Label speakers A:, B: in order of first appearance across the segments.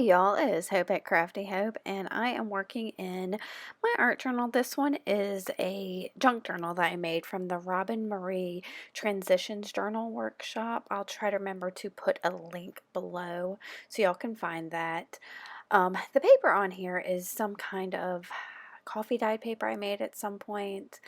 A: y'all, it is Hope at Crafty Hope, and I am working in my art journal. This one is a junk journal that I made from the Robin Marie Transitions Journal Workshop. I'll try to remember to put a link below so y'all can find that. The paper on here is some kind of coffee dye paper I made at some point,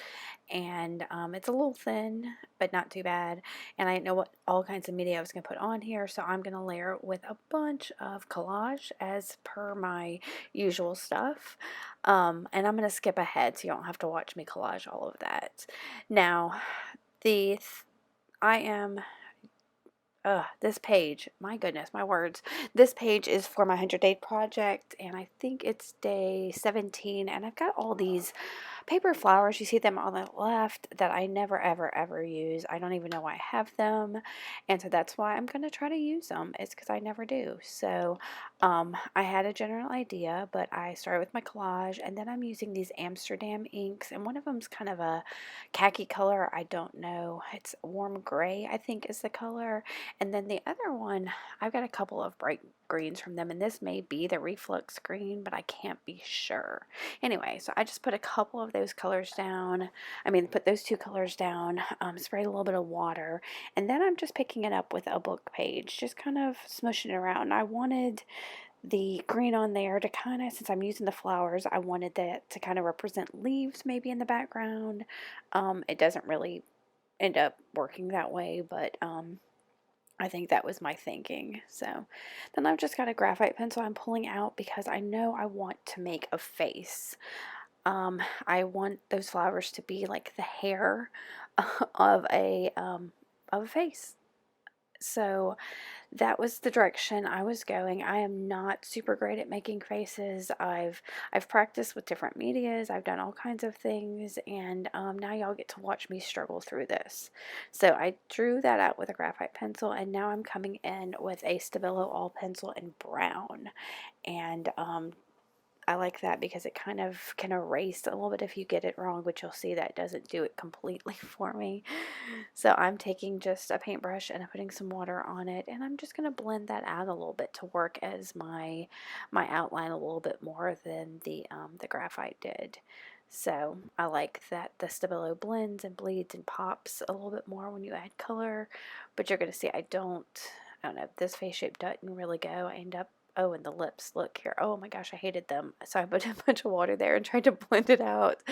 A: and it's a little thin but not too bad, and I didn't know what all kinds of media I was going to put on here, so I'm going to layer it with a bunch of collage as per my usual stuff. And I'm going to skip ahead so you don't have to watch me collage all of that. Now, the I am this page, my goodness, my words. This page is for my 100-day project, and I think it's day 17, and I've got all these paper flowers. You see them on the left that I never, ever, ever use. I don't even know why I have them, and so that's why I'm going to try to use them. It's because I never do. So I had a general idea, but I started with my collage, and then I'm using these Amsterdam inks, and one of them's kind of a khaki color. I don't know. It's warm gray, I think, is the color. And then the other one, I've got a couple of bright greens from them, and this may be the reflux green, but I can't be sure. Anyway, so I just put a couple of those colors down. Put those two colors down, sprayed a little bit of water, and then I'm just picking it up with a book page, just kind of smushing it around. I wanted the green on there to kind of, since I'm using the flowers, I wanted that to kind of represent leaves maybe in the background. It doesn't really end up working that way, but I think that was my thinking. So then I've just got a graphite pencil I'm pulling out because I know I want to make a face. I want those flowers to be like the hair of a face. So that was the direction I was going. I am not super great at making faces. I've practiced with different medias. I've done all kinds of things, and now y'all get to watch me struggle through this. So I drew that out with a graphite pencil, and now I'm coming in with a Stabilo all pencil in brown, and I like that because it kind of can erase a little bit if you get it wrong, but you'll see that doesn't do it completely for me. So I'm taking just a paintbrush and I'm putting some water on it, and I'm just going to blend that out a little bit to work as my outline a little bit more than the graphite did. So I like that the Stabilo blends and bleeds and pops a little bit more when you add color, but you're going to see I don't know, this face shape doesn't really go. I end up, oh, and the lips, look here. Oh my gosh, I hated them. So I put a bunch of water there and tried to blend it out.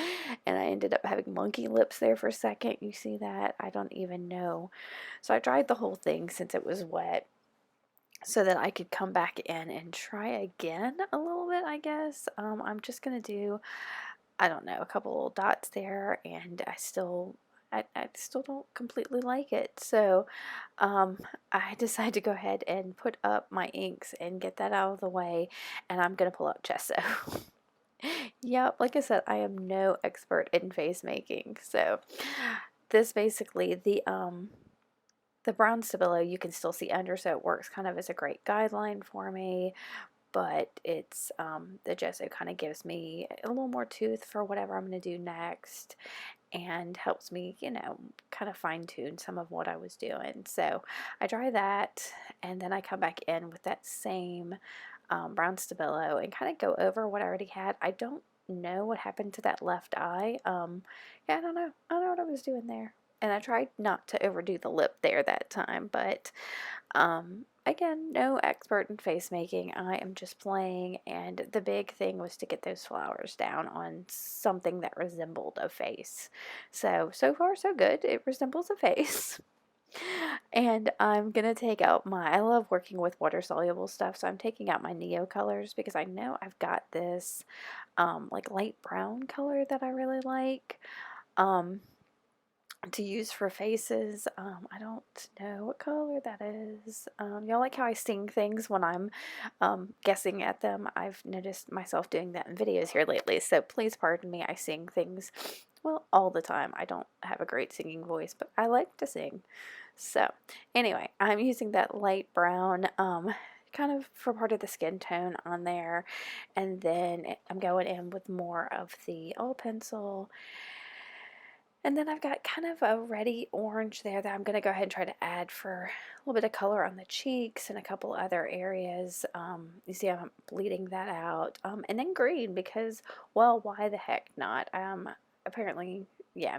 A: And I ended up having monkey lips there for a second. You see that? I don't even know. So I dried the whole thing since it was wet so that I could come back in and try again a little bit, I guess. I'm just going to do, I don't know, a couple little dots there, and I still don't completely like it. So I decided to go ahead and put up my inks and get that out of the way, and I'm going to pull out gesso. Yep, like I said, I am no expert in face making. So this basically, the brown Stabilo you can still see under, so it works kind of as a great guideline for me, but it's the gesso kind of gives me a little more tooth for whatever I'm going to do next, and helps me, kind of fine tune some of what I was doing. So I dry that, and then I come back in with that same brown Stabilo and kind of go over what I already had. I don't know what happened to that left eye. Yeah, I don't know. I don't know what I was doing there. And I tried not to overdo the lip there that time, but again, no expert in face making. I am just playing, and the big thing was to get those flowers down on something that resembled a face. So far so good. It resembles a face. And I'm gonna take out I love working with water soluble stuff, so I'm taking out my Neo colors because I know I've got this like light brown color that I really like. Um, to use for faces. I don't know what color that is. Y'all like how I sing things when I'm guessing at them? I've noticed myself doing that in videos here lately, so please pardon me. I sing things, well, all the time. I don't have a great singing voice, but I like to sing. So anyway, I'm using that light brown kind of for part of the skin tone on there, and then I'm going in with more of the all pencil. And then I've got kind of a reddy orange there that I'm going to go ahead and try to add for a little bit of color on the cheeks and a couple other areas. You see I'm bleeding that out. And then green because, well, why the heck not? Apparently, yeah.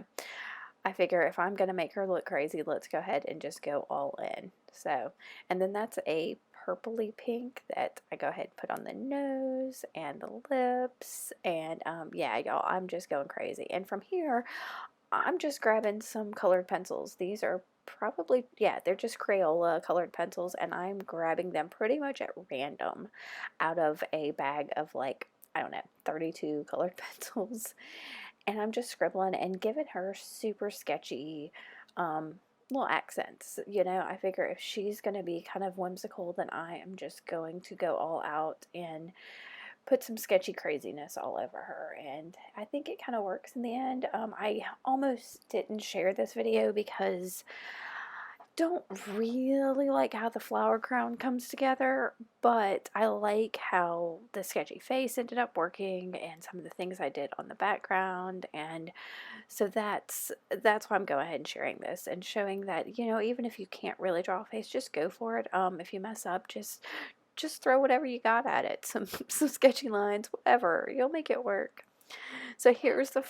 A: I figure if I'm going to make her look crazy, let's go ahead and just go all in. So, and then that's a purpley pink that I go ahead and put on the nose and the lips. And yeah, y'all, I'm just going crazy. And from here, I'm just grabbing some colored pencils. These are probably, yeah, they're just Crayola colored pencils, and I'm grabbing them pretty much at random out of a bag of like, I don't know, 32 colored pencils. And I'm just scribbling and giving her super sketchy little accents. You know, I figure if she's going to be kind of whimsical, then I am just going to go all out and put some sketchy craziness all over her, and I think it kind of works in the end. I almost didn't share this video because I don't really like how the flower crown comes together, but I like how the sketchy face ended up working and some of the things I did on the background, and so that's why I'm going ahead and sharing this and showing that, you know, even if you can't really draw a face, just go for it. If you mess up, just throw whatever you got at it, some sketchy lines, whatever, you'll make it work. So here's the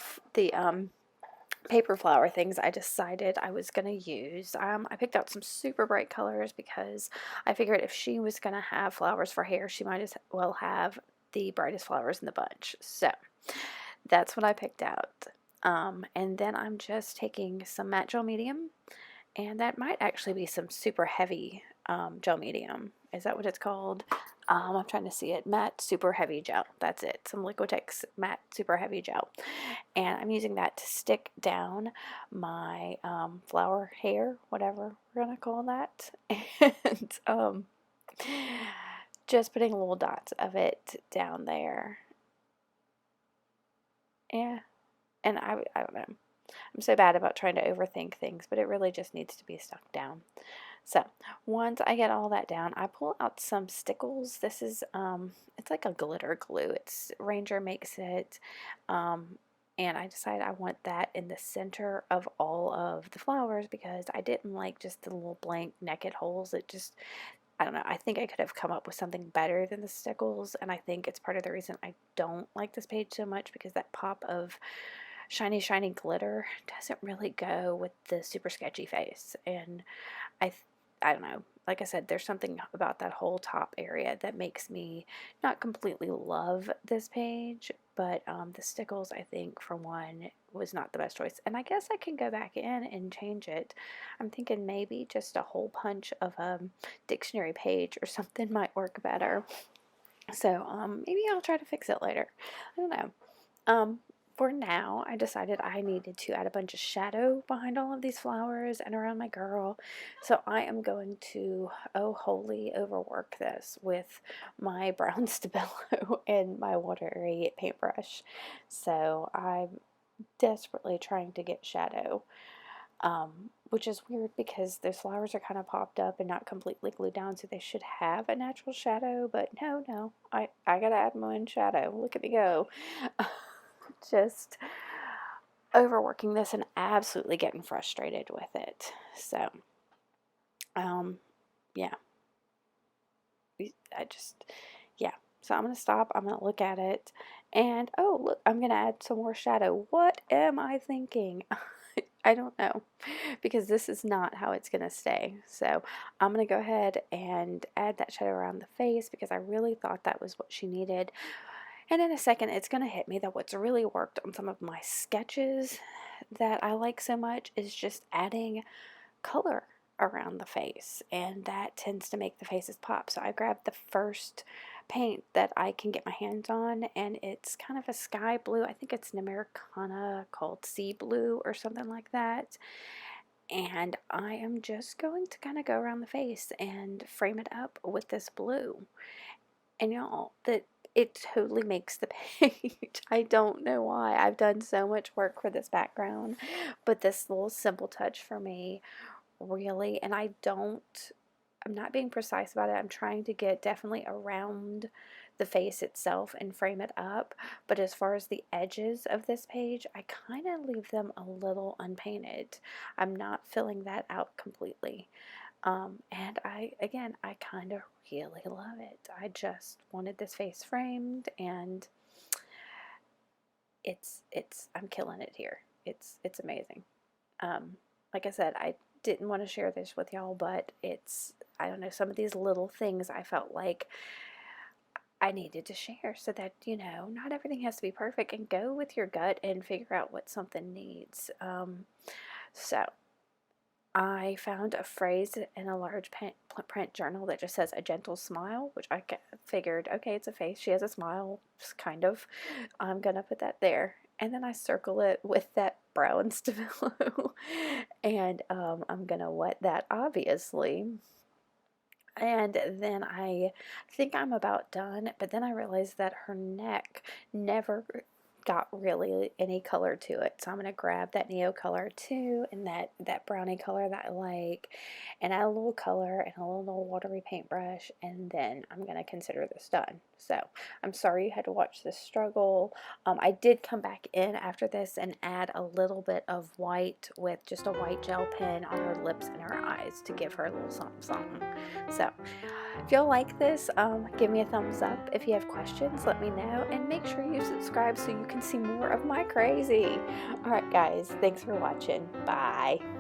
A: paper flower things I decided I was going to use. I picked out some super bright colors because I figured if she was going to have flowers for hair, she might as well have the brightest flowers in the bunch. So that's what I picked out. And then I'm just taking some matte gel medium, and that might actually be some super heavy gel medium. Is that what it's called? I'm trying to see it. Matte super heavy gel. That's it. Some Liquitex matte super heavy gel. And I'm using that to stick down my flower hair, whatever we're going to call that. And just putting little dots of it down there. Yeah. And I don't know. I'm so bad about trying to overthink things, but it really just needs to be stuck down. So once I get all that down, I pull out some stickles. This is it's like a glitter glue. It's Ranger makes it, and I decided I want that in the center of all of the flowers because I didn't like just the little blank naked holes. It just, I don't know. I think I could have come up with something better than the stickles, and I think it's part of the reason I don't like this page so much because that pop of shiny glitter doesn't really go with the super sketchy face. And I I don't know. Like I said, there's something about that whole top area that makes me not completely love this page, but the stickles, I think, for one, was not the best choice. And I guess I can go back in and change it. I'm thinking maybe just a hole punch of a dictionary page or something might work better. So maybe I'll try to fix it later. I don't know. Um, for now, I decided I needed to add a bunch of shadow behind all of these flowers and around my girl. So I am going to, oh, wholly overwork this with my brown Stabilo and my watery paintbrush. So I'm desperately trying to get shadow, which is weird because those flowers are kind of popped up and not completely glued down, so they should have a natural shadow, but no, I gotta add my own shadow. Look at me go. Just overworking this and absolutely getting frustrated with it. So, yeah, I just, yeah. So I'm going to stop. I'm going to look at it. And, oh, look, I'm going to add some more shadow. What am I thinking? I don't know, because this is not how it's going to stay. So I'm going to go ahead and add that shadow around the face because I really thought that was what she needed. And in a second, it's going to hit me that what's really worked on some of my sketches that I like so much is just adding color around the face, and that tends to make the faces pop. So I grabbed the first paint that I can get my hands on, and it's kind of a sky blue. I think it's an Americana called Sea Blue or something like that. And I am just going to kind of go around the face and frame it up with this blue. And y'all, that it totally makes the page. I don't know why. I've done so much work for this background, but this little simple touch for me really, and I'm not being precise about it. I'm trying to get definitely around the face itself and frame it up, but as far as the edges of this page, I kind of leave them a little unpainted. I'm not filling that out completely. And I kind of really love it. I just wanted this face framed, and I'm killing it here. It's amazing. Like I said, I didn't want to share this with y'all, but I don't know, some of these little things I felt like I needed to share so that, not everything has to be perfect, and go with your gut and figure out what something needs. So I found a phrase in a large print journal that just says "a gentle smile," which I figured, okay, it's a face. She has a smile, kind of. I'm gonna put that there. And then I circle it with that brown Stabilo. And I'm gonna wet that, obviously. And then I think I'm about done, but then I realized that her neck never got really any color to it. So I'm going to grab that Neo color too, and that brownie color that I like, and add a little color and a little watery paintbrush, and then I'm going to consider this done. So I'm sorry you had to watch this struggle. I did come back in after this and add a little bit of white with just a white gel pen on her lips and her eyes to give her a little something something. So if y'all like this, give me a thumbs up. If you have questions, let me know, and make sure you subscribe so you can see more of my crazy. Alright guys, thanks for watching. Bye.